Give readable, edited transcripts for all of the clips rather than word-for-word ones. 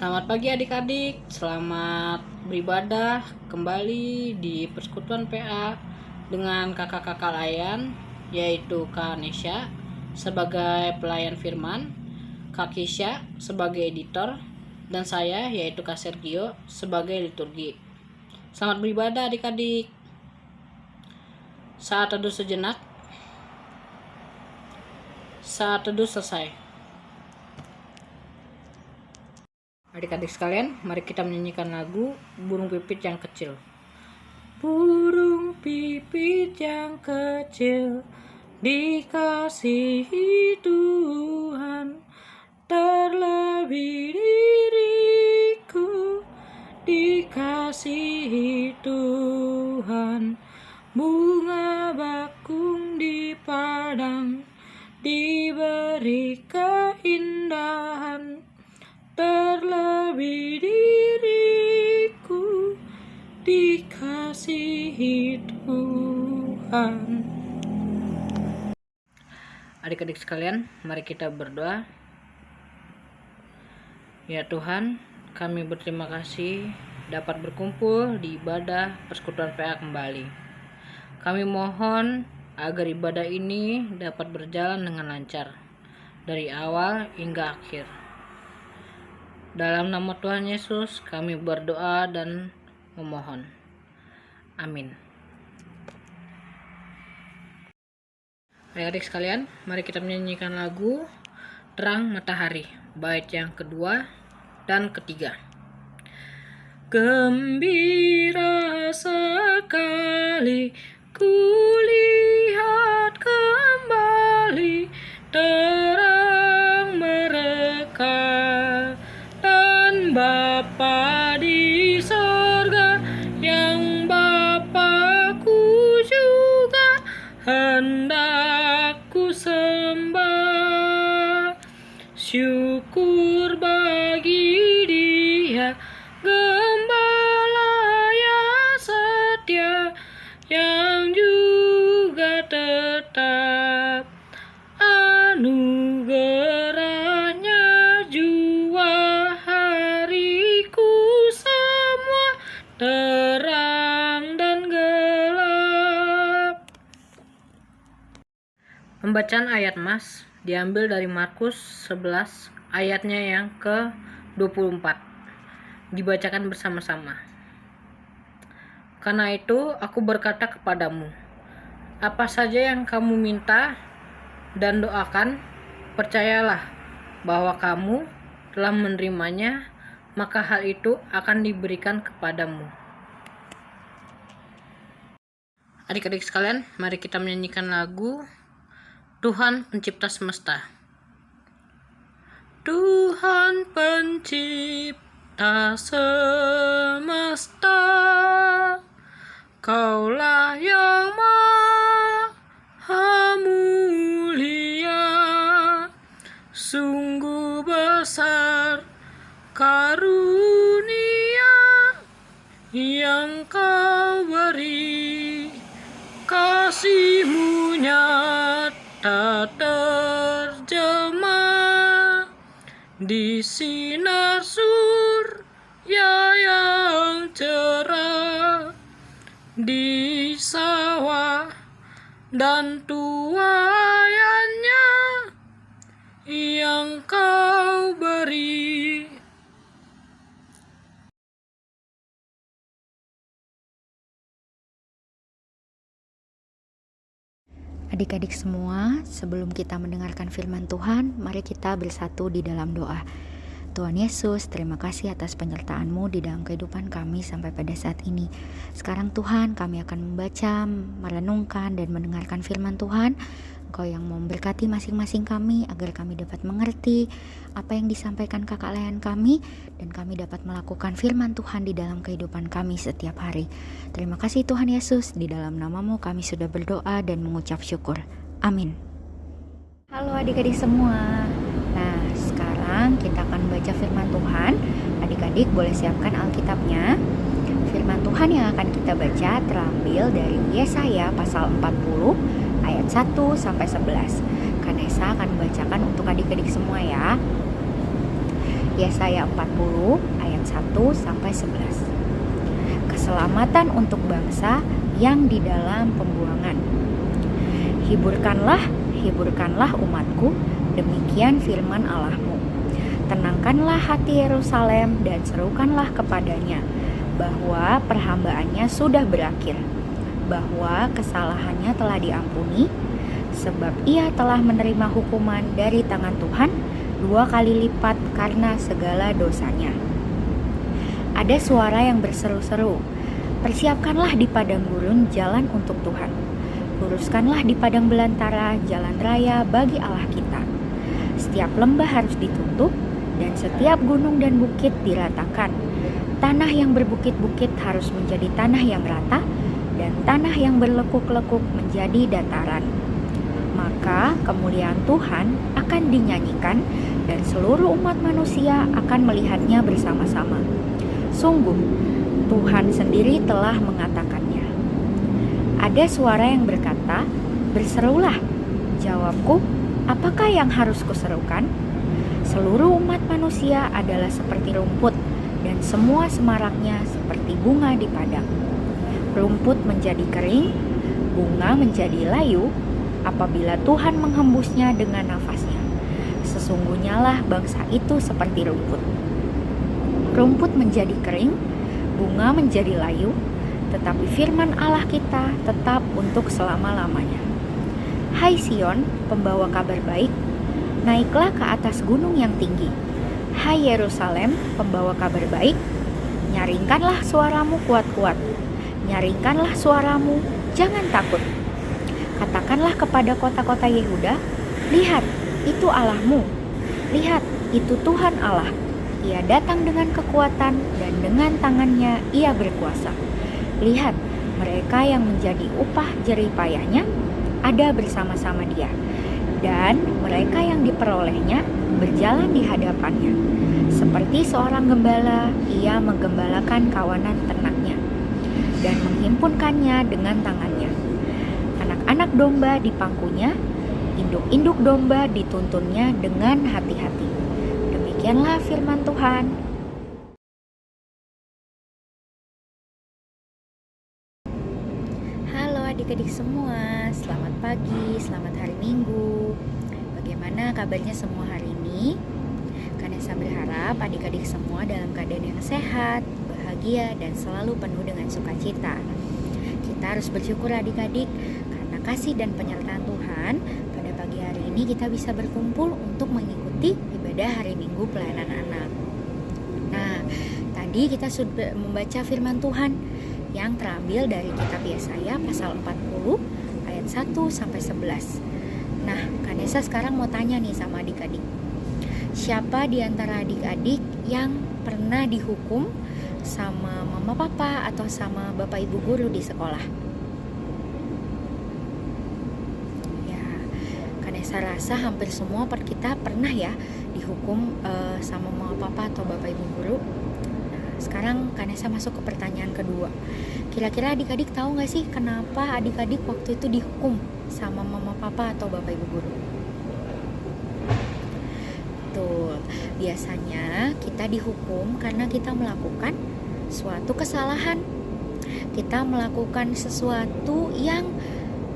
Selamat pagi adik-adik, selamat beribadah kembali di Persekutuan PA dengan kakak-kakak layan, yaitu Kak Nesya sebagai pelayan firman, Kak Kisha sebagai editor, dan saya yaitu Kak Sergio sebagai liturgi. Selamat beribadah adik-adik. Saat teduh sejenak, saat teduh selesai. Adik-adik sekalian, mari kita menyanyikan lagu Burung Pipit yang Kecil. Burung pipit yang kecil, dikasihi Tuhan, terlebih diriku, dikasihi Tuhan. Bunga bakung di padang, diberi keindahan, terlebih diriku, dikasihi Tuhan. Adik-adik sekalian, mari kita berdoa. Ya Tuhan, kami berterima kasih dapat berkumpul di ibadah Persekutuan PA kembali. Kami mohon agar ibadah ini dapat berjalan dengan lancar dari awal hingga akhir. Dalam nama Tuhan Yesus kami berdoa dan memohon. Amin. Adik-adik sekalian, mari kita menyanyikan lagu Terang Matahari, bait yang kedua dan ketiga. Gembira sekali kulihat kembali terang mereka, dan Bapa di sorga yang Bapakku juga hendak ku sembah. Syukur bagi Dia, Gembala yang setia, yang juga tetap anugerahnya jua hariku semua terang dan gelap. Pembacaan ayat Mas diambil dari Markus 11 ayatnya yang ke-24. Dibacakan bersama-sama. Karena itu aku berkata kepadamu, apa saja yang kamu minta dan doakan, percayalah bahwa kamu telah menerimanya, maka hal itu akan diberikan kepadamu. Adik-adik sekalian, mari kita menyanyikan lagu Tuhan Pencipta Semesta. Tuhan Pencipta semesta, Kaulah yang maha mulia, sungguh besar karunia yang Kau beri, kasih-Mu nyata terjemah di sinar surya yang cerah, di sawah dan tuaiannya yang Kau beri. Adik-adik semua, sebelum kita mendengarkan firman Tuhan, mari kita bersatu di dalam doa. Tuhan Yesus, terima kasih atas penyertaan-Mu di dalam kehidupan kami sampai pada saat ini. Sekarang Tuhan, kami akan membaca, merenungkan, dan mendengarkan firman Tuhan. Engkau yang memberkati masing-masing kami agar kami dapat mengerti apa yang disampaikan kakak layan kami, dan kami dapat melakukan firman Tuhan di dalam kehidupan kami setiap hari. Terima kasih Tuhan Yesus, di dalam nama-Mu kami sudah berdoa dan mengucap syukur. Amin. Halo adik-adik semua. Nah, sekarang kita akan baca firman Tuhan. Adik-adik boleh siapkan Alkitabnya. Firman Tuhan yang akan kita baca terambil dari Yesaya pasal 40 ayat 1-11. Kanesa akan membacakan untuk adik-adik semua ya. Yesaya 40 ayat 1 sampai 11. Keselamatan untuk bangsa yang di dalam pembuangan. Hiburkanlah, hiburkanlah umatku, demikian firman Allahmu. Tenangkanlah hati Yerusalem dan serukanlah kepadanya bahwa perhambaannya sudah berakhir, bahwa kesalahannya telah diampuni, sebab ia telah menerima hukuman dari tangan Tuhan 2 kali lipat karena segala dosanya. Ada suara yang berseru-seru, persiapkanlah di padang gurun jalan untuk Tuhan. Luruskanlah di padang belantara jalan raya bagi Allah kita. Setiap lembah harus ditutup dan setiap gunung dan bukit diratakan. Tanah yang berbukit-bukit harus menjadi tanah yang rata dan tanah yang berlekuk-lekuk menjadi dataran. Maka kemuliaan Tuhan akan dinyanyikan dan seluruh umat manusia akan melihatnya bersama-sama. Sungguh, Tuhan sendiri telah mengatakannya. Ada suara yang berkata, berserulah. Jawabku, apakah yang harus kuserukan? Seluruh umat manusia adalah seperti rumput dan semua semaraknya seperti bunga di padang. Rumput menjadi kering, bunga menjadi layu apabila Tuhan menghembusnya dengan nafasnya. Sesungguhnya lah bangsa itu seperti rumput. Rumput menjadi kering, bunga menjadi layu, tetapi firman Allah kita tetap untuk selama-lamanya. Hai Sion, pembawa kabar baik, naiklah ke atas gunung yang tinggi. Hai Yerusalem, pembawa kabar baik, nyaringkanlah suaramu kuat-kuat. Nyaringkanlah suaramu, jangan takut. Katakanlah kepada kota-kota Yehuda, lihat, itu Allahmu. Lihat, itu Tuhan Allah. Ia datang dengan kekuatan dan dengan tangannya ia berkuasa. Lihat, mereka yang menjadi upah jerih payahnya ada bersama-sama dia. Dan mereka yang diperolehnya berjalan di hadapannya. Seperti seorang gembala, ia menggembalakan kawanan ternaknya dan menghimpunkannya dengan tangannya. Anak-anak domba dipangkunya, induk-induk domba dituntunnya dengan hati-hati. Demikianlah firman Tuhan. Halo adik-adik semua, selamat pagi, selamat hari Minggu. Bagaimana kabarnya semua hari ini? Kanesa berharap adik-adik semua dalam keadaan yang sehat, bahagia, dan selalu penuh dengan sukacita. Kita harus bersyukur adik-adik karena kasih dan penyertaan Tuhan. Pada pagi hari ini kita bisa berkumpul untuk mengikuti ibadah hari Minggu pelayanan anak. Nah, tadi kita sudah membaca firman Tuhan yang terambil dari kitab Yesaya pasal 40 ayat 1 sampai 11. Nah, Kanesa sekarang mau tanya nih sama adik-adik. Siapa di antara adik-adik yang pernah dihukum sama mama papa atau sama bapak ibu guru di sekolah? Ya, Kanesa rasa hampir semua kita pernah ya dihukum sama mama papa atau bapak ibu guru. Sekarang Kanesa masuk ke pertanyaan kedua. Kira-kira adik-adik tahu gak sih kenapa adik-adik waktu itu dihukum sama mama papa atau bapak ibu guru? Betul, biasanya kita dihukum karena kita melakukan suatu kesalahan. Kita melakukan sesuatu yang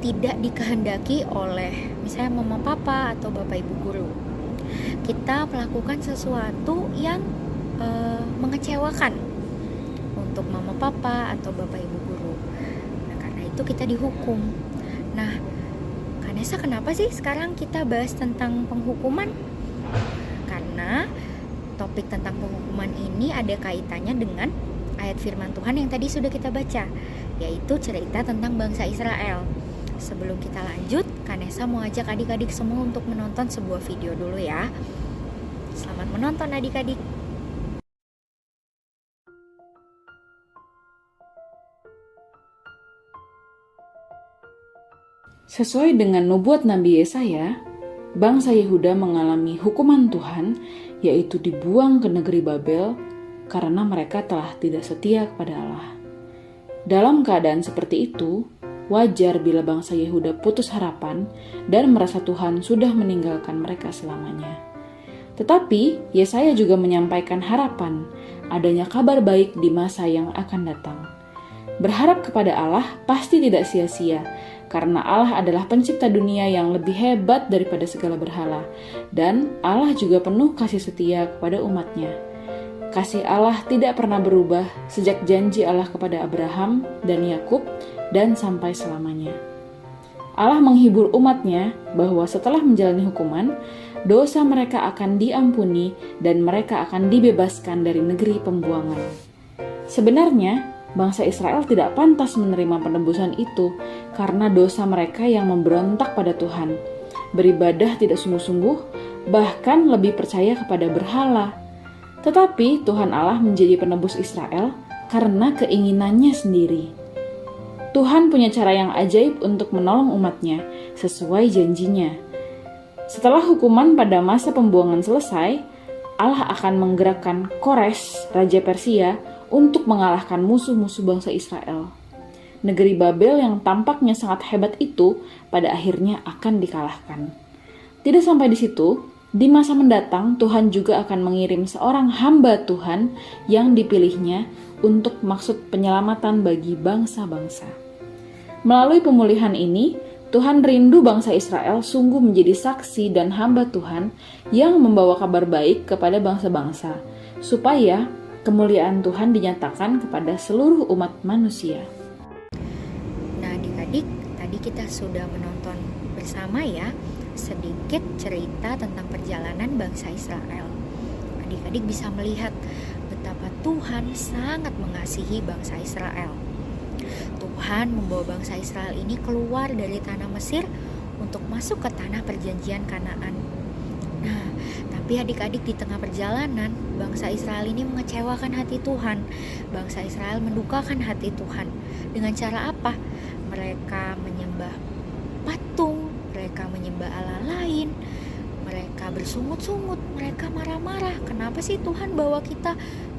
tidak dikehendaki oleh misalnya mama papa atau bapak ibu guru. Kita melakukan sesuatu yang mengecewakan untuk mama papa atau bapak ibu guru. Nah, karena itu kita dihukum. Nah, Kanesa kenapa sih sekarang kita bahas tentang penghukuman? Karena topik tentang penghukuman ini ada kaitannya dengan ayat firman Tuhan yang tadi sudah kita baca, yaitu cerita tentang bangsa Israel. Sebelum kita lanjut, Kanesa mau ajak adik-adik semua untuk menonton sebuah video dulu ya. Selamat menonton adik-adik. Sesuai dengan nubuat Nabi Yesaya, bangsa Yehuda mengalami hukuman Tuhan, yaitu dibuang ke negeri Babel karena mereka telah tidak setia kepada Allah. Dalam keadaan seperti itu, wajar bila bangsa Yehuda putus harapan dan merasa Tuhan sudah meninggalkan mereka selamanya. Tetapi Yesaya juga menyampaikan harapan adanya kabar baik di masa yang akan datang. Berharap kepada Allah pasti tidak sia-sia, karena Allah adalah pencipta dunia yang lebih hebat daripada segala berhala, dan Allah juga penuh kasih setia kepada umatnya. Kasih Allah tidak pernah berubah sejak janji Allah kepada Abraham dan Yakub dan sampai selamanya. Allah menghibur umatnya bahwa setelah menjalani hukuman, dosa mereka akan diampuni dan mereka akan dibebaskan dari negeri pembuangan. Sebenarnya, bangsa Israel tidak pantas menerima penebusan itu karena dosa mereka yang memberontak pada Tuhan, beribadah tidak sungguh-sungguh, bahkan lebih percaya kepada berhala. Tetapi Tuhan Allah menjadi penebus Israel karena keinginannya sendiri. Tuhan punya cara yang ajaib untuk menolong umatnya sesuai janjinya. Setelah hukuman pada masa pembuangan selesai, Allah akan menggerakkan Kores, Raja Persia, untuk mengalahkan musuh-musuh bangsa Israel. Negeri Babel yang tampaknya sangat hebat itu pada akhirnya akan dikalahkan. Tidak sampai di situ, di masa mendatang Tuhan juga akan mengirim seorang hamba Tuhan yang dipilihnya untuk maksud penyelamatan bagi bangsa-bangsa. Melalui pemulihan ini, Tuhan rindu bangsa Israel sungguh menjadi saksi dan hamba Tuhan yang membawa kabar baik kepada bangsa-bangsa, supaya kemuliaan Tuhan dinyatakan kepada seluruh umat manusia. Nah, adik-adik, tadi kita sudah menonton bersama ya sedikit cerita tentang perjalanan bangsa Israel. Adik-adik bisa melihat betapa Tuhan sangat mengasihi bangsa Israel. Tuhan membawa bangsa Israel ini keluar dari tanah Mesir untuk masuk ke tanah perjanjian Kanaan. Nah, tapi adik-adik di tengah perjalanan, bangsa Israel ini mengecewakan hati Tuhan. Bangsa Israel mendukakan hati Tuhan. Dengan cara apa? Mereka menyembah patung, mereka menyembah Allah lain, mereka bersungut-sungut, mereka marah-marah. Kenapa sih Tuhan bawa kita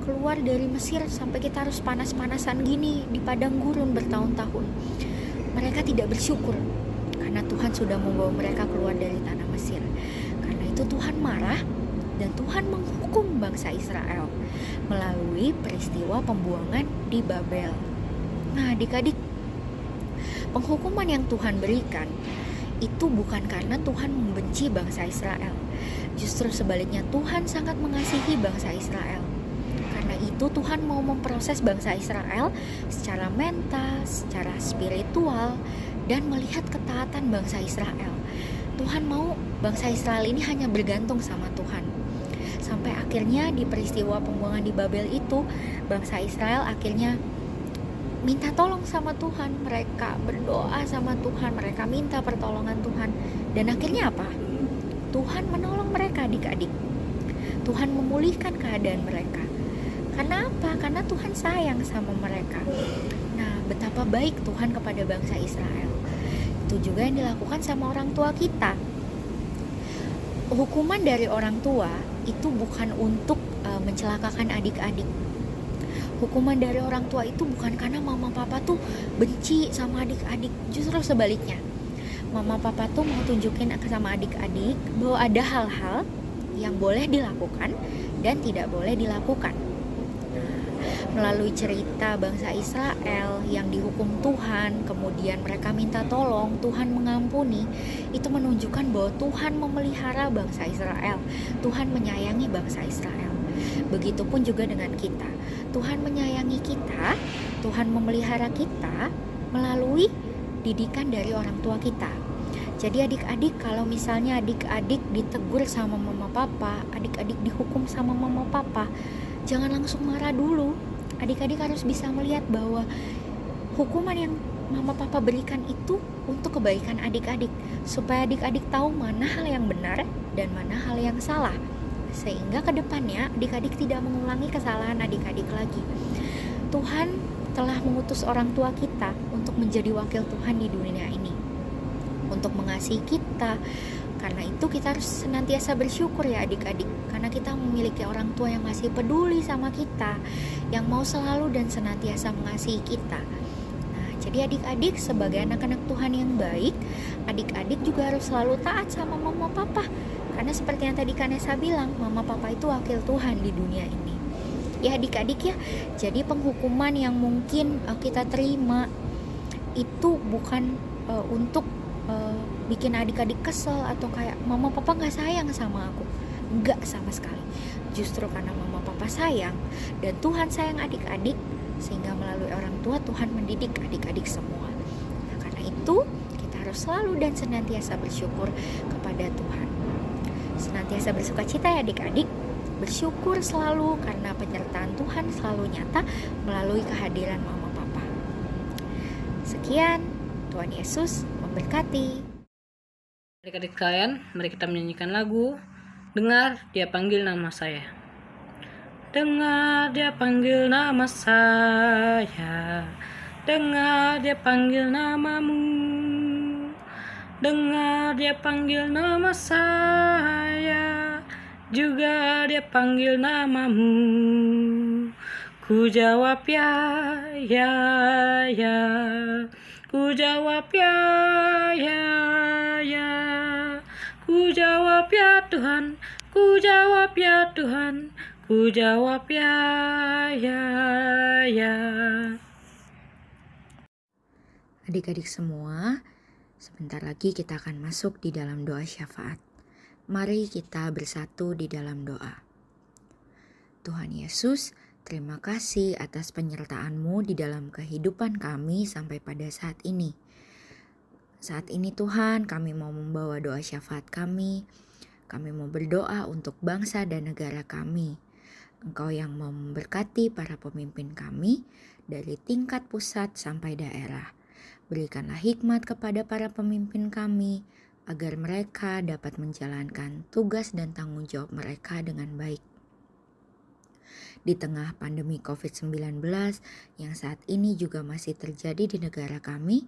keluar dari Mesir sampai kita harus panas-panasan gini di padang gurun bertahun-tahun? Mereka tidak bersyukur karena Tuhan sudah membawa mereka keluar dari tanah Mesir. Karena itu Tuhan marah dan Tuhan menghukum bangsa Israel melalui peristiwa pembuangan di Babel. Nah, adik-adik, penghukuman yang Tuhan berikan itu bukan karena Tuhan membenci bangsa Israel. Justru sebaliknya, Tuhan sangat mengasihi bangsa Israel. Karena itu Tuhan mau memproses bangsa Israel secara mental, secara spiritual, dan melihat ketaatan bangsa Israel. Tuhan mau bangsa Israel ini hanya bergantung sama Tuhan. Sampai akhirnya di peristiwa pembuangan di Babel itu, bangsa Israel akhirnya minta tolong sama Tuhan. Mereka berdoa sama Tuhan, mereka minta pertolongan Tuhan. Dan akhirnya apa? Tuhan menolong mereka, adik-adik. Tuhan memulihkan keadaan mereka. Karena apa? Karena Tuhan sayang sama mereka. Nah, betapa baik Tuhan kepada bangsa Israel. Itu juga yang dilakukan sama orang tua kita. Hukuman dari orang tua itu bukan untuk mencelakakan adik-adik. Hukuman dari orang tua itu bukan karena mama papa tuh benci sama adik-adik. Justru sebaliknya, mama papa tuh mau tunjukin sama adik-adik bahwa ada hal-hal yang boleh dilakukan dan tidak boleh dilakukan. Melalui cerita bangsa Israel yang dihukum Tuhan, kemudian mereka minta tolong, Tuhan mengampuni, itu menunjukkan bahwa Tuhan memelihara bangsa Israel. Tuhan menyayangi bangsa Israel. Begitupun juga dengan kita. Tuhan menyayangi kita, Tuhan memelihara kita melalui didikan dari orang tua kita. Jadi adik-adik, kalau misalnya adik-adik ditegur sama mama papa, adik-adik dihukum sama mama papa, jangan langsung marah dulu. Adik-adik harus bisa melihat bahwa hukuman yang mama papa berikan itu untuk kebaikan adik-adik, supaya adik-adik tahu mana hal yang benar dan mana hal yang salah, sehingga ke depannya adik-adik tidak mengulangi kesalahan adik-adik lagi. Tuhan telah mengutus orang tua kita untuk menjadi wakil Tuhan di dunia ini, untuk mengasihi kita. Karena itu kita harus senantiasa bersyukur ya adik-adik, karena kita memiliki orang tua yang masih peduli sama kita, yang mau selalu dan senantiasa mengasihi kita. Nah, Jadi adik-adik sebagai anak-anak Tuhan yang baik, adik-adik juga harus selalu taat sama mama papa. Karena seperti yang tadi Kanesa bilang, mama papa itu wakil Tuhan di dunia ini. Ya adik-adik ya, jadi penghukuman yang mungkin kita terima itu bukan untuk bikin adik-adik kesel atau kayak mama papa gak sayang sama aku. Enggak sama sekali. Justru karena mama papa sayang dan Tuhan sayang adik-adik, sehingga melalui orang tua Tuhan mendidik adik-adik semua. Nah, karena itu kita harus selalu dan senantiasa bersyukur kepada Tuhan. Senantiasa bersukacita ya adik-adik. Bersyukur selalu karena penyertaan Tuhan selalu nyata melalui kehadiran mama papa. Sekian, Tuhan Yesus memberkati. Adik-adik sekalian, mari kita menyanyikan lagu Dengar Dia Panggil Nama Saya. Dengar Dia panggil nama saya, dengar Dia panggil namamu, dengar Dia panggil nama saya, juga Dia panggil namamu. Ku jawab ya, ya, ya. Ku jawab ya, ya, ya. Ku jawab ya Tuhan, ku jawab ya Tuhan, ku jawab ya, ya, ya. Adik-adik semua, sebentar lagi kita akan masuk di dalam doa syafaat. Mari kita bersatu di dalam doa. Tuhan Yesus, terima kasih atas penyertaan-Mu di dalam kehidupan kami sampai pada saat ini. Saat ini Tuhan, kami mau membawa doa syafaat kami. Kami mau berdoa untuk bangsa dan negara kami. Engkau yang mau memberkati para pemimpin kami dari tingkat pusat sampai daerah. Berikanlah hikmat kepada para pemimpin kami agar mereka dapat menjalankan tugas dan tanggung jawab mereka dengan baik. Di tengah pandemi COVID-19 yang saat ini juga masih terjadi di negara kami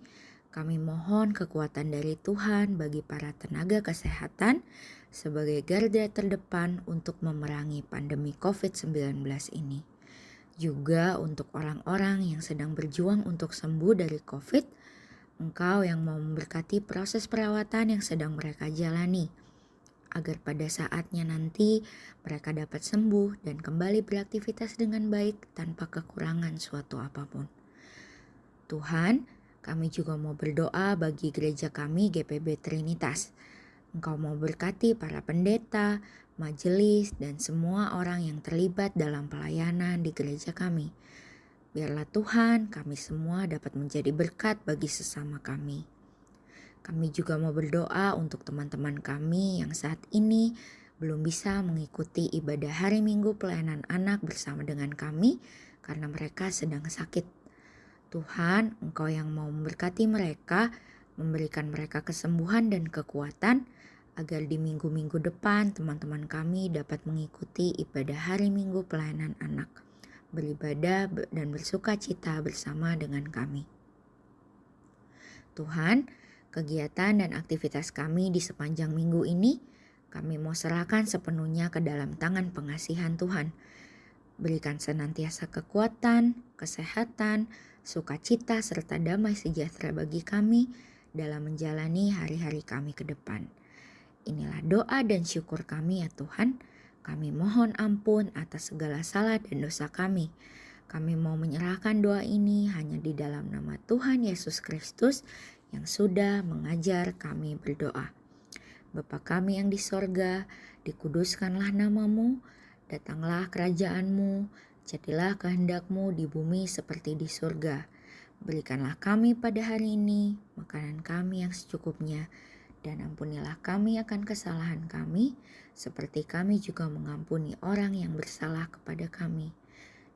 mohon kekuatan dari Tuhan bagi para tenaga kesehatan sebagai garda terdepan untuk memerangi pandemi COVID-19 ini. Juga untuk orang-orang yang sedang berjuang untuk sembuh dari COVID, Engkau yang mau memberkati proses perawatan yang sedang mereka jalani, agar pada saatnya nanti mereka dapat sembuh dan kembali beraktivitas dengan baik tanpa kekurangan suatu apapun. Tuhan, kami juga mau berdoa bagi gereja kami GPB Trinitas. Engkau mau berkati para pendeta, majelis, dan semua orang yang terlibat dalam pelayanan di gereja kami. Biarlah Tuhan, kami semua dapat menjadi berkat bagi sesama kami. Kami juga mau berdoa untuk teman-teman kami yang saat ini belum bisa mengikuti ibadah hari Minggu pelayanan anak bersama dengan kami karena mereka sedang sakit. Tuhan, Engkau yang mau memberkati mereka, memberikan mereka kesembuhan dan kekuatan, agar di minggu-minggu depan teman-teman kami dapat mengikuti ibadah hari Minggu pelayanan anak, beribadah dan bersuka cita bersama dengan kami. Tuhan, kegiatan dan aktivitas kami di sepanjang minggu ini, kami mau serahkan sepenuhnya ke dalam tangan pengasihan Tuhan. Berikan senantiasa kekuatan, kesehatan, sukacita, serta damai sejahtera bagi kami dalam menjalani hari-hari kami ke depan. Inilah doa dan syukur kami ya Tuhan. Kami mohon ampun atas segala salah dan dosa kami. Kami mau menyerahkan doa ini hanya di dalam nama Tuhan Yesus Kristus yang sudah mengajar kami berdoa. Bapa kami yang di sorga, dikuduskanlah namamu, datanglah kerajaanmu, jadilah kehendak-Mu di bumi seperti di surga. Berikanlah kami pada hari ini makanan kami yang secukupnya, dan ampunilah kami akan kesalahan kami, seperti kami juga mengampuni orang yang bersalah kepada kami.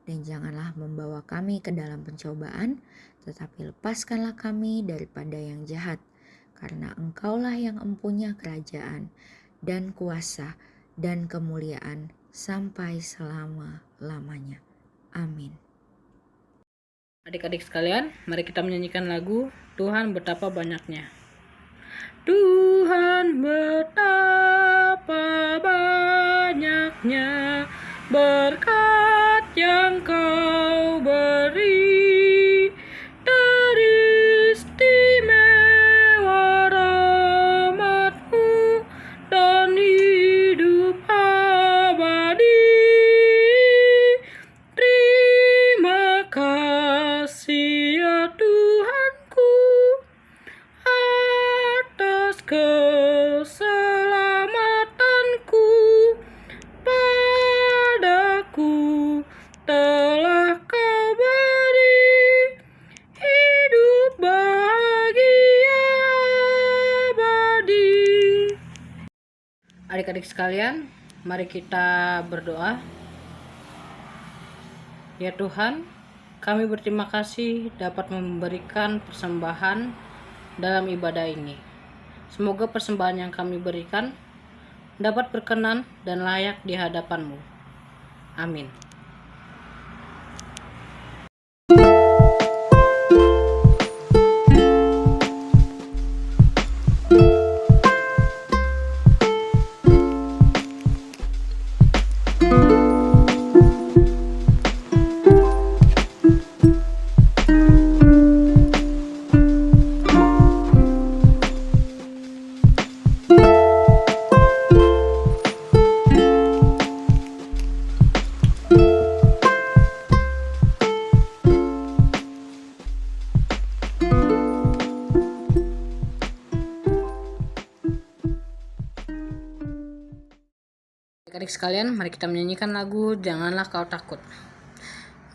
Dan janganlah membawa kami ke dalam pencobaan, tetapi lepaskanlah kami daripada yang jahat, karena Engkaulah yang empunya kerajaan, dan kuasa, dan kemuliaan, sampai selama-lamanya. Amin. Adik-adik sekalian, mari kita menyanyikan lagu Tuhan Betapa Banyaknya. Tuhan betapa banyaknya berkat yang Kau beri, dari telah Kau beri hidup bahagia abadi. Adik-adik sekalian, mari kita berdoa. Ya Tuhan, kami berterima kasih dapat memberikan persembahan dalam ibadah ini. Semoga persembahan yang kami berikan dapat berkenan dan layak di hadapan-Mu. Amin. Adik-adik sekalian, mari kita menyanyikan lagu Janganlah Kau Takut.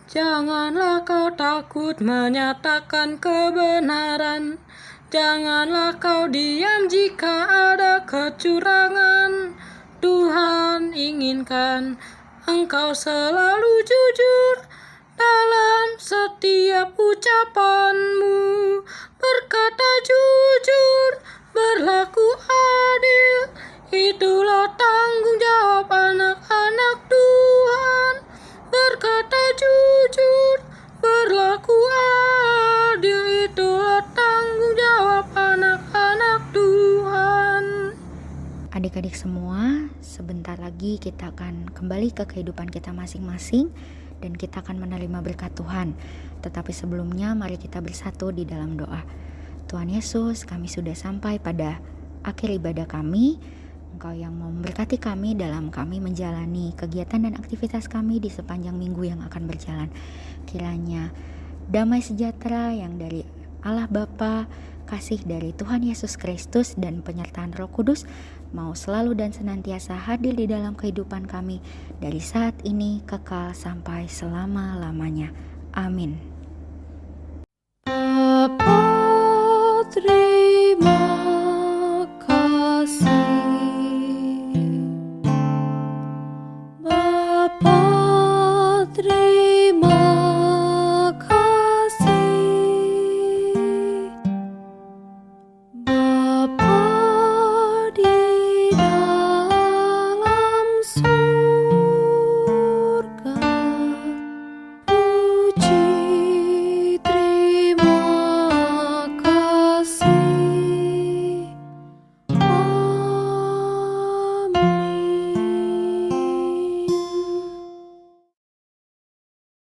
Janganlah kau takut menyatakan kebenaran. Janganlah kau diam jika ada kecurangan. Tuhan inginkan engkau selalu jujur dalam setiap ucapanmu. Berkata jujur, berlaku adil, itulah tanggung jawab anak-anak Tuhan. Berkata jujur, berlaku adil, itulah tanggung jawab anak-anak Tuhan. Adik-adik semua, sebentar lagi kita akan kembali ke kehidupan kita masing-masing dan kita akan menerima berkat Tuhan. Tetapi sebelumnya mari kita bersatu di dalam doa. Tuhan Yesus, kami sudah sampai pada akhir ibadah kami. Engkau yang memberkati kami dalam kami menjalani kegiatan dan aktivitas kami di sepanjang minggu yang akan berjalan. Kiranya damai sejahtera yang dari Allah Bapa, kasih dari Tuhan Yesus Kristus, dan penyertaan Roh Kudus mau selalu dan senantiasa hadir di dalam kehidupan kami dari saat ini kekal sampai selama-lamanya. Amin. Patri